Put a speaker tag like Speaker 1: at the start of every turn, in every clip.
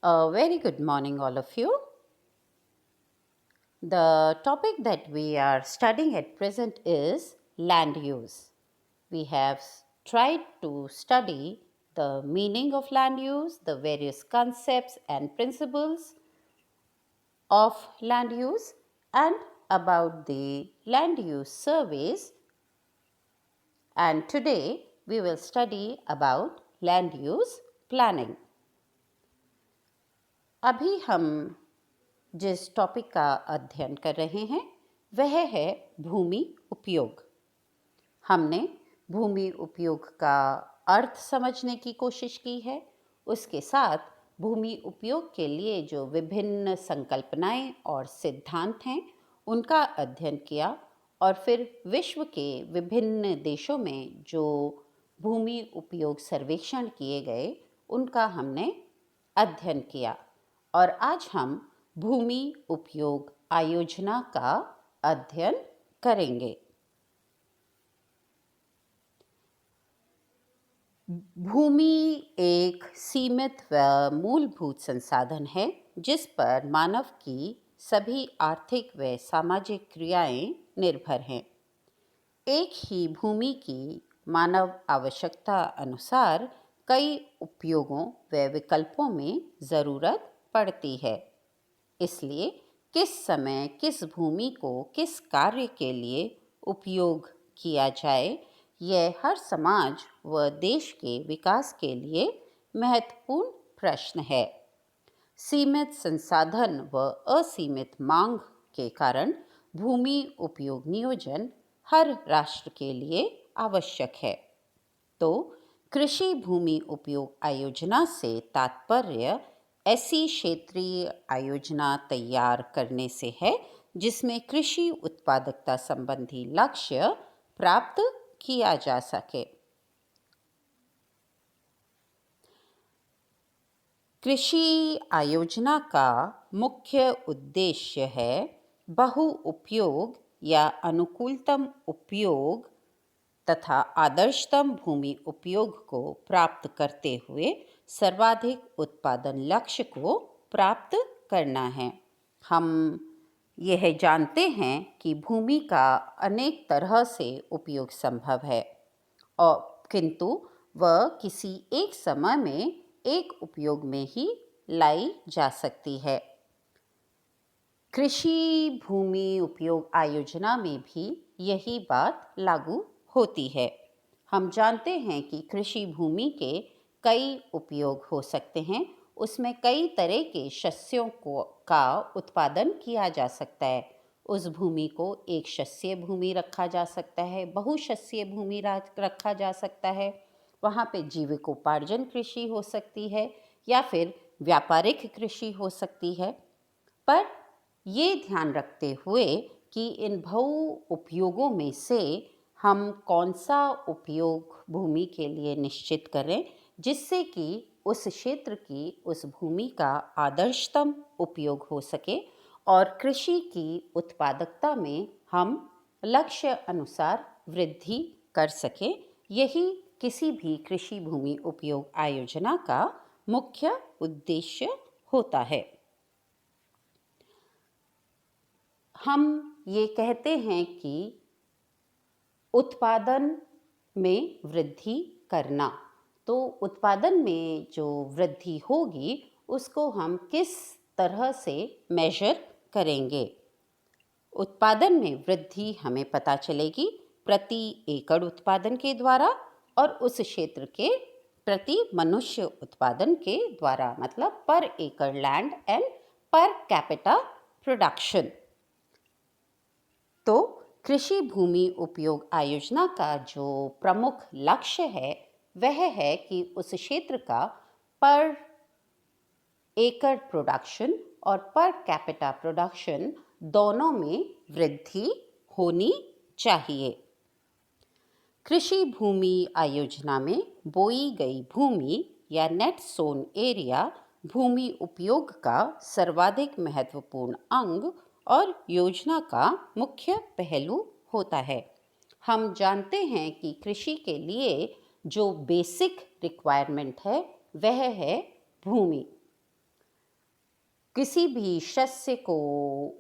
Speaker 1: A very good morning, all of you. The topic that we are studying at present is land use. We have tried to study the meaning of land use, the various concepts and principles of land use, and about the land use surveys. And today we will study about land use planning. अभी हम जिस topic का अध्ययन कर रहे हैं वह है भूमि उपयोग। हमने भूमि उपयोग का अर्थ समझने की कोशिश की है। उसके साथ भूमि उपयोग के लिए जो विभिन्न संकल्पनाएं और सिद्धांत हैं उनका अध्ययन किया और फिर विश्व के विभिन्न देशों में जो भूमि उपयोग सर्वेक्षण किए गए उनका हमने अध्ययन किया और आज हम भूमि उपयोग आयोजना का अध्ययन करेंगे। भूमि एक सीमित व मूलभूत संसाधन है जिस पर मानव की सभी आर्थिक व सामाजिक क्रियाएं निर्भर हैं। एक ही भूमि की मानव आवश्यकता अनुसार कई उपयोगों व विकल्पों में ज़रूरत पड़ती है। इसलिए किस समय किस भूमि को किस कार्य के लिए उपयोग किया जाए यह हर समाज व देश के विकास के लिए महत्वपूर्ण प्रश्न है। सीमित संसाधन व असीमित मांग के कारण भूमि उपयोग नियोजन हर राष्ट्र के लिए आवश्यक है। तो कृषि भूमि उपयोग आयोजना से तात्पर्य ऐसी क्षेत्रीय आयोजना तैयार करने से है जिसमें कृषि उत्पादकता संबंधी लक्ष्य प्राप्त किया जा सके। कृषि आयोजना का मुख्य उद्देश्य है बहु उपयोग या अनुकूलतम उपयोग तथा आदर्शतम भूमि उपयोग को प्राप्त करते हुए सर्वाधिक उत्पादन लक्ष्य को प्राप्त करना है। हम यह जानते हैं कि भूमि का अनेक तरह से उपयोग संभव है और किंतु वह किसी एक समय में एक उपयोग में ही लाई जा सकती है। कृषि भूमि उपयोग आयोजना में भी यही बात लागू होती है। हम जानते हैं कि कृषि भूमि के कई उपयोग हो सकते हैं। उसमें कई तरह के शस्यों का उत्पादन किया जा सकता है। उस भूमि को एक शस्यीय भूमि रखा जा सकता है, बहुशस्यीय भूमि रखा जा सकता है। वहाँ पे जीविकोपार्जन कृषि हो सकती है या फिर व्यापारिक कृषि हो सकती है। पर ये ध्यान रखते हुए कि इन बहु उपयोगों में से हम कौन सा उपयोग भूमि के लिए निश्चित करें जिससे कि उस क्षेत्र की उस भूमि का आदर्शतम उपयोग हो सके और कृषि की उत्पादकता में हम लक्ष्य अनुसार वृद्धि कर सकें। यही किसी भी कृषि भूमि उपयोग आयोजना का मुख्य उद्देश्य होता है। हम ये कहते हैं कि उत्पादन में वृद्धि करना, तो उत्पादन में जो वृद्धि होगी उसको हम किस तरह से मेजर करेंगे। उत्पादन में वृद्धि हमें पता चलेगी प्रति एकड़ उत्पादन के द्वारा और उस क्षेत्र के प्रति मनुष्य उत्पादन के द्वारा, मतलब पर एकड़ लैंड एंड पर कैपिटा प्रोडक्शन। तो कृषि भूमि उपयोग आयोजना का जो प्रमुख लक्ष्य है वह है कि उस क्षेत्र का पर एकड़ प्रोडक्शन और पर कैपिटा प्रोडक्शन दोनों में वृद्धि होनी चाहिए। कृषि भूमि आयोजना में बोई गई भूमि या नेट सोन एरिया भूमि उपयोग का सर्वाधिक महत्वपूर्ण अंग और योजना का मुख्य पहलू होता है। हम जानते हैं कि कृषि के लिए जो बेसिक रिक्वायरमेंट है वह है भूमि। किसी भी शस्य को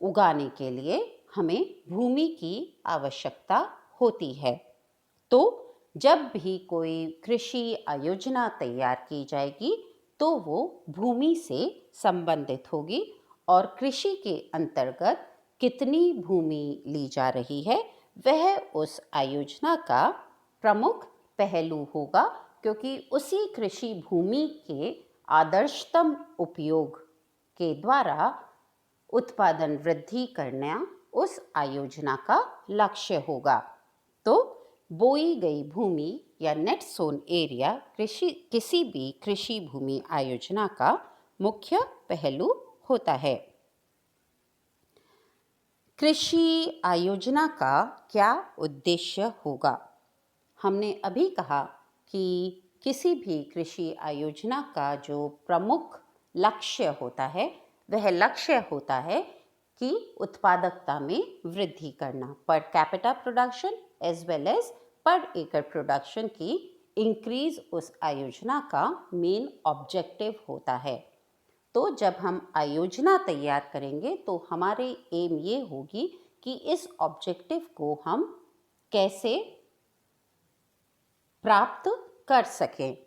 Speaker 1: उगाने के लिए हमें भूमि की आवश्यकता होती है। तो जब भी कोई कृषि आयोजना तैयार की जाएगी तो वो भूमि से संबंधित होगी और कृषि के अंतर्गत कितनी भूमि ली जा रही है वह उस आयोजना का प्रमुख पहलू होगा, क्योंकि उसी कृषि भूमि के आदर्शतम उपयोग के द्वारा उत्पादन वृद्धि करना उस आयोजना का लक्ष्य होगा। तो बोई गई भूमि या नेट सोन एरिया किसी भी कृषि भूमि आयोजना का मुख्य पहलू होता है। कृषि आयोजना का क्या उद्देश्य होगा? हमने अभी कहा कि किसी भी कृषि आयोजना का जो प्रमुख लक्ष्य होता है वह लक्ष्य होता है कि उत्पादकता में वृद्धि करना, per capita production as well as per एकड़ प्रोडक्शन की इंक्रीज उस आयोजना का मेन ऑब्जेक्टिव होता है। तो जब हम आयोजना तैयार करेंगे तो हमारे एम ये होगी कि इस ऑब्जेक्टिव को हम कैसे प्राप्त कर सकें।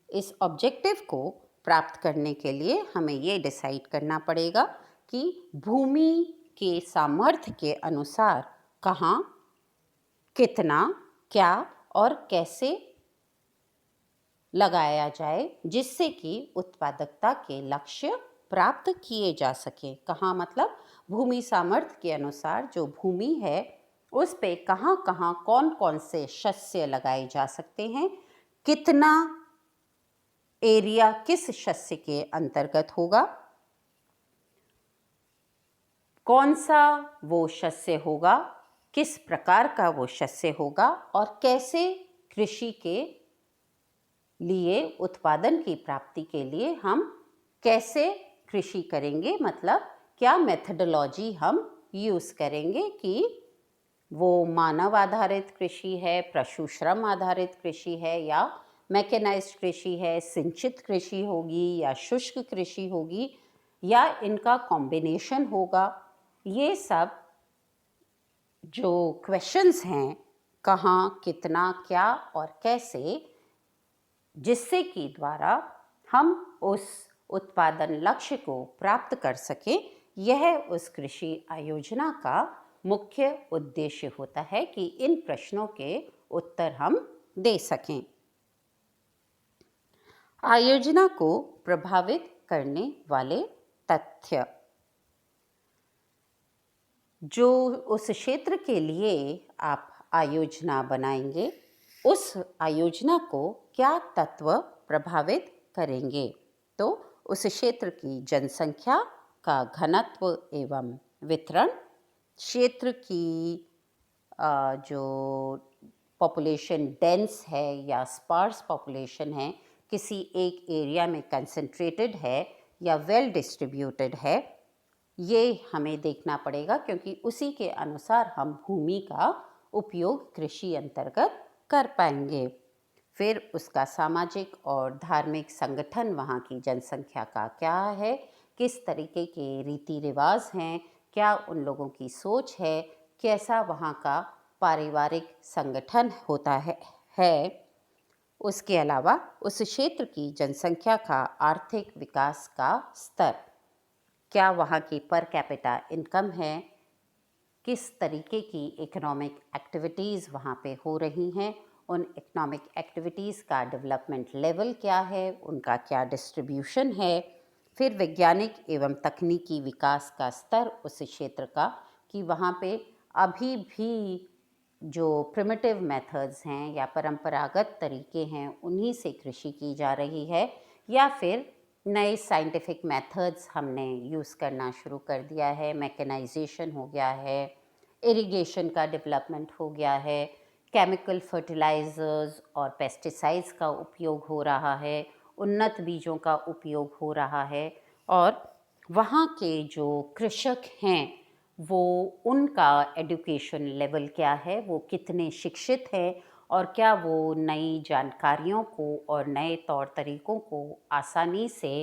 Speaker 1: इस ऑब्जेक्टिव को प्राप्त करने के लिए हमें ये डिसाइड करना पड़ेगा कि भूमि के सामर्थ्य के अनुसार कहाँ, कितना, क्या और कैसे लगाया जाए जिससे कि उत्पादकता के लक्ष्य प्राप्त किए जा सके। कहाँ मतलब भूमि सामर्थ्य के अनुसार जो भूमि है उस पे कहाँ कहाँ कौन कौन से शस्य लगाए जा सकते हैं, कितना एरिया किस शस्य के अंतर्गत होगा, कौन सा वो शस्य होगा, किस प्रकार का वो शस्य होगा और कैसे कृषि के लिए उत्पादन की प्राप्ति के लिए हम कैसे कृषि करेंगे, मतलब क्या मेथडोलॉजी हम यूज़ करेंगे कि वो मानव आधारित कृषि है, पशु श्रम आधारित कृषि है या मैकेनाइज्ड कृषि है, सिंचित कृषि होगी या शुष्क कृषि होगी या इनका कॉम्बिनेशन होगा। ये सब जो क्वेश्चंस हैं, कहाँ, कितना, क्या और कैसे, जिससे कि द्वारा हम उस उत्पादन लक्ष्य को प्राप्त कर सकें, यह उस कृषि आयोजना का मुख्य उद्देश्य होता है कि इन प्रश्नों के उत्तर हम दे सकें। आयोजना को प्रभावित करने वाले तथ्य। जो उस क्षेत्र के लिए आप आयोजना बनाएंगे उस आयोजना को क्या तत्व प्रभावित करेंगे? तो उस क्षेत्र की जनसंख्या का घनत्व एवं वितरण, क्षेत्र की जो पॉपुलेशन डेंस है या स्पार्स पॉपुलेशन है, किसी एक एरिया में कंसंट्रेटेड है या वेल डिस्ट्रीब्यूटेड है, ये हमें देखना पड़ेगा, क्योंकि उसी के अनुसार हम भूमि का उपयोग कृषि अंतर्गत कर पाएंगे। फिर उसका सामाजिक और धार्मिक संगठन, वहाँ की जनसंख्या का क्या है, किस तरीके के रीति रिवाज हैं, क्या उन लोगों की सोच है, कैसा वहाँ का पारिवारिक संगठन होता है। उसके अलावा उस क्षेत्र की जनसंख्या का आर्थिक विकास का स्तर, क्या वहाँ की पर कैपिटा इनकम है, किस तरीके की इकोनॉमिक एक्टिविटीज़ वहाँ पे हो रही हैं, उन इकोनॉमिक एक्टिविटीज़ का डेवलपमेंट लेवल क्या है, उनका क्या डिस्ट्रीब्यूशन है। फिर वैज्ञानिक एवं तकनीकी विकास का स्तर उस क्षेत्र का, कि वहाँ पे अभी भी जो प्रिमिटिव मेथड्स हैं या परंपरागत तरीके हैं उन्हीं से कृषि की जा रही है, या फिर नए साइंटिफिक मेथड्स हमने यूज़ करना शुरू कर दिया है, मैकेनाइजेशन हो गया है, इरिगेशन का डेवलपमेंट हो गया है, केमिकल फर्टिलाइजर्स और पेस्टिसाइड्स का उपयोग हो रहा है, उन्नत बीजों का उपयोग हो रहा है, और वहाँ के जो कृषक हैं वो उनका एजुकेशन लेवल क्या है, वो कितने शिक्षित हैं और क्या वो नई जानकारियों को और नए तौर तरीक़ों को आसानी से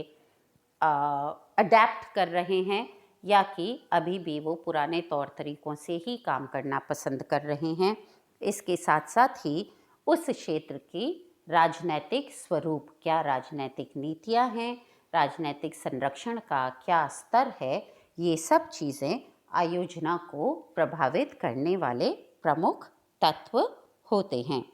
Speaker 1: अडेप्ट कर रहे हैं या कि अभी भी वो पुराने तौर तरीक़ों से ही काम करना पसंद कर रहे हैं। इसके साथ साथ ही उस क्षेत्र की राजनैतिक स्वरूप, क्या राजनैतिक नीतियाँ हैं, राजनैतिक संरक्षण का क्या स्तर है, ये सब चीज़ें आयोजना को प्रभावित करने वाले प्रमुख तत्व होते हैं।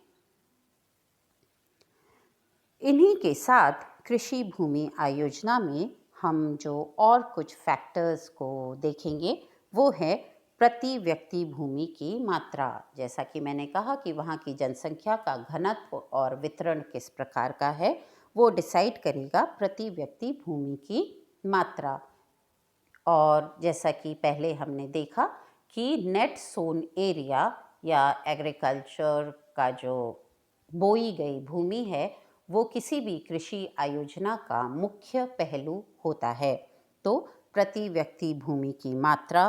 Speaker 1: इन्हीं के साथ कृषि भूमि आयोजना में हम जो और कुछ फैक्टर्स को देखेंगे वो है प्रति व्यक्ति भूमि की मात्रा। जैसा कि मैंने कहा कि वहाँ की जनसंख्या का घनत्व और वितरण किस प्रकार का है, वो डिसाइड करेगा प्रति व्यक्ति भूमि की मात्रा। और जैसा कि पहले हमने देखा कि नेट सोन एरिया या एग्रीकल्चर का जो बोई गई भूमि है वो किसी भी कृषि आयोजना का मुख्य पहलू होता है। तो प्रति व्यक्ति भूमि की मात्रा,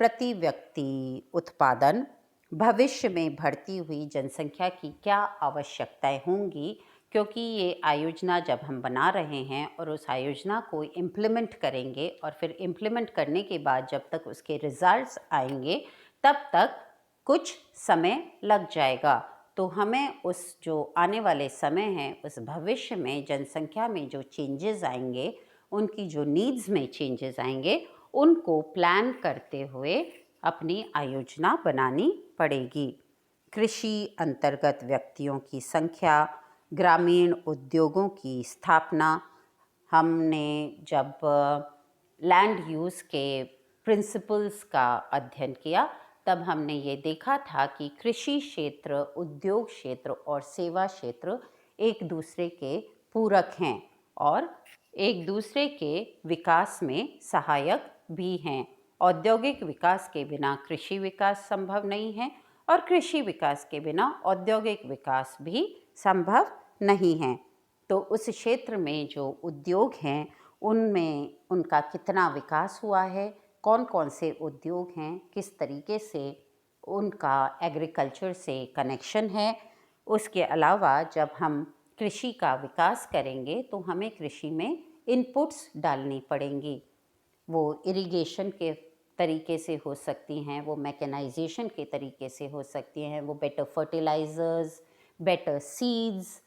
Speaker 1: प्रति व्यक्ति उत्पादन, भविष्य में बढ़ती हुई जनसंख्या की क्या आवश्यकताएं होंगी, क्योंकि ये आयोजना जब हम बना रहे हैं और उस आयोजना को इम्प्लीमेंट करेंगे और फिर इम्प्लीमेंट करने के बाद जब तक उसके रिजल्ट्स आएंगे तब तक कुछ समय लग जाएगा। तो हमें उस जो आने वाले समय हैं उस भविष्य में जनसंख्या में जो चेंजेस आएंगे, उनकी जो नीड्स में चेंजेस आएंगे, उनको प्लान करते हुए अपनी आयोजना बनानी पड़ेगी। कृषि अंतर्गत व्यक्तियों की संख्या, ग्रामीण उद्योगों की स्थापना। हमने जब लैंड यूज़ के प्रिंसिपल्स का अध्ययन किया तब हमने ये देखा था कि कृषि क्षेत्र, उद्योग क्षेत्र और सेवा क्षेत्र एक दूसरे के पूरक हैं और एक दूसरे के विकास में सहायक भी हैं। औद्योगिक विकास के बिना कृषि विकास संभव नहीं है और कृषि विकास के बिना औद्योगिक विकास भी संभव नहीं है। तो उस क्षेत्र में जो उद्योग हैं उनमें उनका कितना विकास हुआ है, कौन कौन से उद्योग हैं, किस तरीके से उनका एग्रीकल्चर से कनेक्शन है। उसके अलावा जब हम कृषि का विकास करेंगे तो हमें कृषि में इनपुट्स डालनी पड़ेंगी। वो इरिगेशन के तरीके से हो सकती हैं, वो मैकेनाइजेशन के तरीके से हो सकती हैं, वो better fertilisers, better seeds,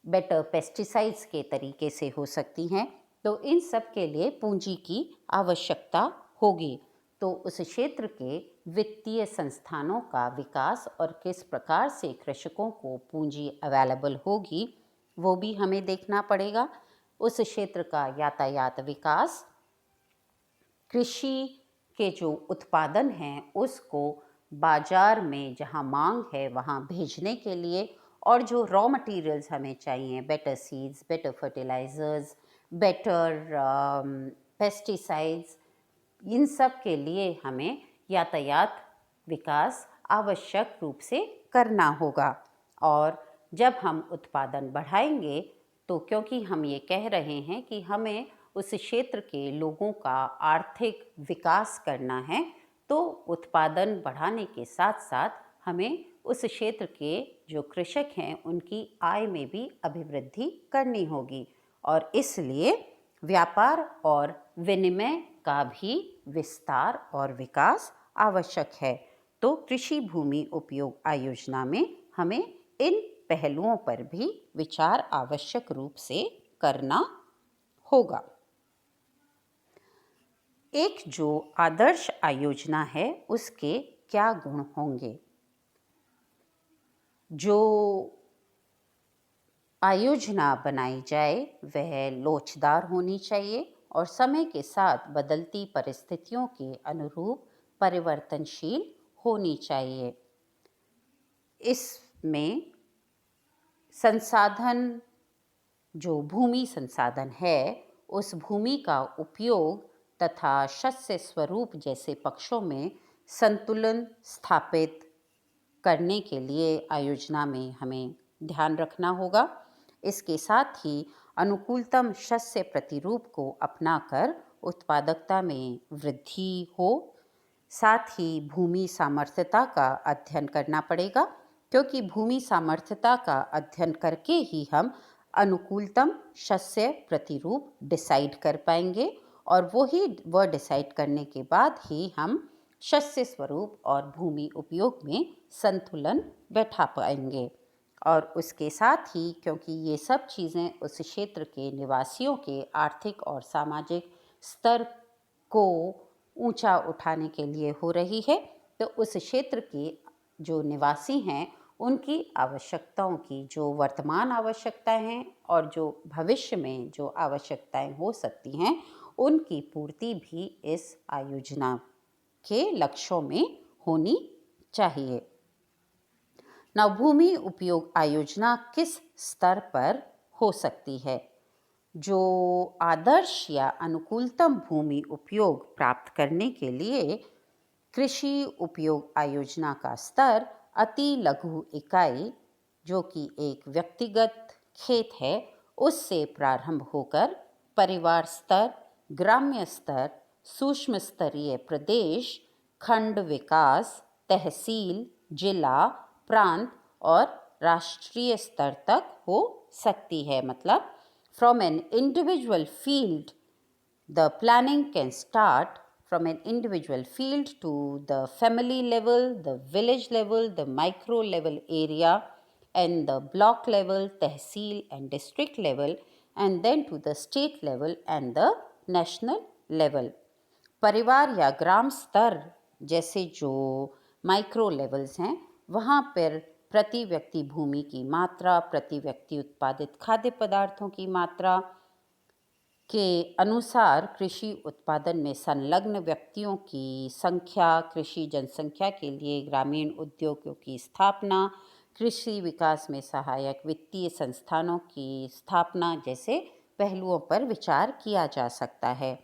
Speaker 1: better pesticides के तरीके से हो सकती हैं। तो इन सब के लिए पूंजी की आवश्यकता होगी। तो उस क्षेत्र के वित्तीय संस्थानों का विकास और किस प्रकार से कृषकों को पूंजी अवेलेबल होगी वो भी हमें देखना पड़ेगा। उस क्षेत्र का यातायात विकास, कृषि के जो उत्पादन हैं उसको बाजार में जहाँ मांग है वहाँ भेजने के लिए, और जो रॉ मटेरियल्स हमें चाहिए, better seeds, better fertilisers, better pesticides, इन सब के लिए हमें यातायात विकास आवश्यक रूप से करना होगा। और जब हम उत्पादन बढ़ाएंगे तो क्योंकि हम ये कह रहे हैं कि हमें उस क्षेत्र के लोगों का आर्थिक विकास करना है, तो उत्पादन बढ़ाने के साथ साथ हमें उस क्षेत्र के जो कृषक हैं उनकी आय में भी अभिवृद्धि करनी होगी और इसलिए व्यापार और विनिमय का भी विस्तार और विकास आवश्यक है। तो कृषि भूमि उपयोग आयोजना में हमें इन पहलुओं पर भी विचार आवश्यक रूप से करना होगा। एक जो आदर्श आयोजना है उसके क्या गुण होंगे? जो आयोजना बनाई जाए वह लोचदार होनी चाहिए और समय के साथ बदलती परिस्थितियों के अनुरूप परिवर्तनशील होनी चाहिए। इसमें संसाधन, जो भूमि संसाधन है, उस भूमि का उपयोग तथा शस्य स्वरूप जैसे पक्षों में संतुलन स्थापित करने के लिए आयोजना में हमें ध्यान रखना होगा। इसके साथ ही अनुकूलतम शस्य प्रतिरूप को अपनाकर उत्पादकता में वृद्धि हो। साथ ही भूमि सामर्थ्यता का अध्ययन करना पड़ेगा, क्योंकि भूमि सामर्थ्यता का अध्ययन करके ही हम अनुकूलतम शस्य प्रतिरूप डिसाइड कर पाएंगे और वह डिसाइड करने के बाद ही हम शस्य स्वरूप और भूमि उपयोग में संतुलन बैठा पाएंगे। और उसके साथ ही क्योंकि ये सब चीज़ें उस क्षेत्र के निवासियों के आर्थिक और सामाजिक स्तर को ऊंचा उठाने के लिए हो रही है, तो उस क्षेत्र के जो निवासी हैं उनकी आवश्यकताओं की जो वर्तमान आवश्यकताएं हैं और जो भविष्य में जो आवश्यकताएं हो सकती हैं उनकी पूर्ति भी इस आयोजना के लक्ष्यों में होनी चाहिए। भूमि उपयोग आयोजना किस स्तर पर हो सकती है? जो आदर्श या अनुकूलतम भूमि उपयोग प्राप्त करने के लिए कृषि उपयोग आयोजना का स्तर अति लघु इकाई, जो कि एक व्यक्तिगत खेत है, उससे प्रारंभ होकर परिवार स्तर, ग्राम्य स्तर, सूक्ष्म स्तरीय प्रदेश, खंड विकास, तहसील, जिला, प्रांत और राष्ट्रीय स्तर तक हो सकती है। मतलब from an individual field, the planning can start from an individual field to the family level, the village level, the micro level area, and the block level, tehsil and district level, and then to the state level and the national level. परिवार या ग्राम स्तर जैसे जो micro levels हैं, वहाँ पर प्रति व्यक्ति भूमि की मात्रा, प्रति व्यक्ति उत्पादित खाद्य पदार्थों की मात्रा के अनुसार कृषि उत्पादन में संलग्न व्यक्तियों की संख्या, कृषि जनसंख्या के लिए ग्रामीण उद्योगों की स्थापना, कृषि विकास में सहायक वित्तीय संस्थानों की स्थापना जैसे पहलुओं पर विचार किया जा सकता है।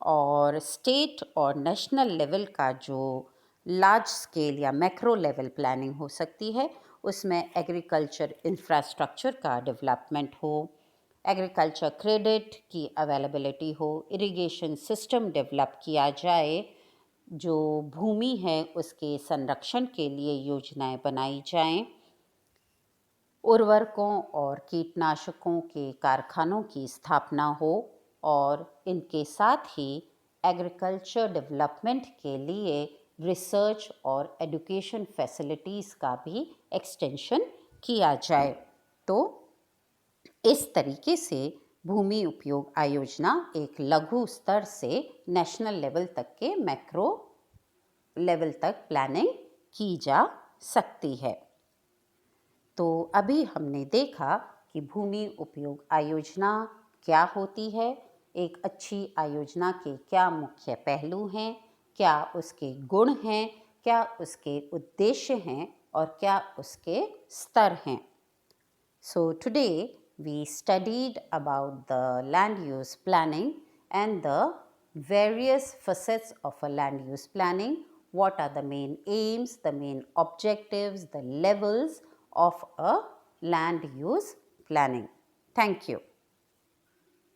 Speaker 1: और स्टेट और नेशनल लेवल का जो लार्ज स्केल या मैक्रो लेवल प्लानिंग हो सकती है, उसमें एग्रीकल्चर इंफ्रास्ट्रक्चर का डेवलपमेंट हो, एग्रीकल्चर क्रेडिट की अवेलेबिलिटी हो, इरिगेशन सिस्टम डेवलप किया जाए, जो भूमि है उसके संरक्षण के लिए योजनाएं बनाई जाएं, उर्वरकों और कीटनाशकों के कारखानों की स्थापना हो और इनके साथ ही एग्रीकल्चर डेवलपमेंट के लिए रिसर्च और एजुकेशन फैसिलिटीज़ का भी एक्सटेंशन किया जाए। तो इस तरीके से भूमि उपयोग आयोजना एक लघु स्तर से नेशनल लेवल तक के मैक्रो लेवल तक प्लानिंग की जा सकती है। तो अभी हमने देखा कि भूमि उपयोग आयोजना क्या होती है, एक अच्छी आयोजना के क्या मुख्य पहलू हैं, क्या उसके गुण हैं, क्या उसके उद्देश्य हैं और क्या उसके स्तर हैं। So today we studied about the land use planning and the various facets of a land use planning. What are the main aims, the main objectives, the levels of a land use planning. Thank you.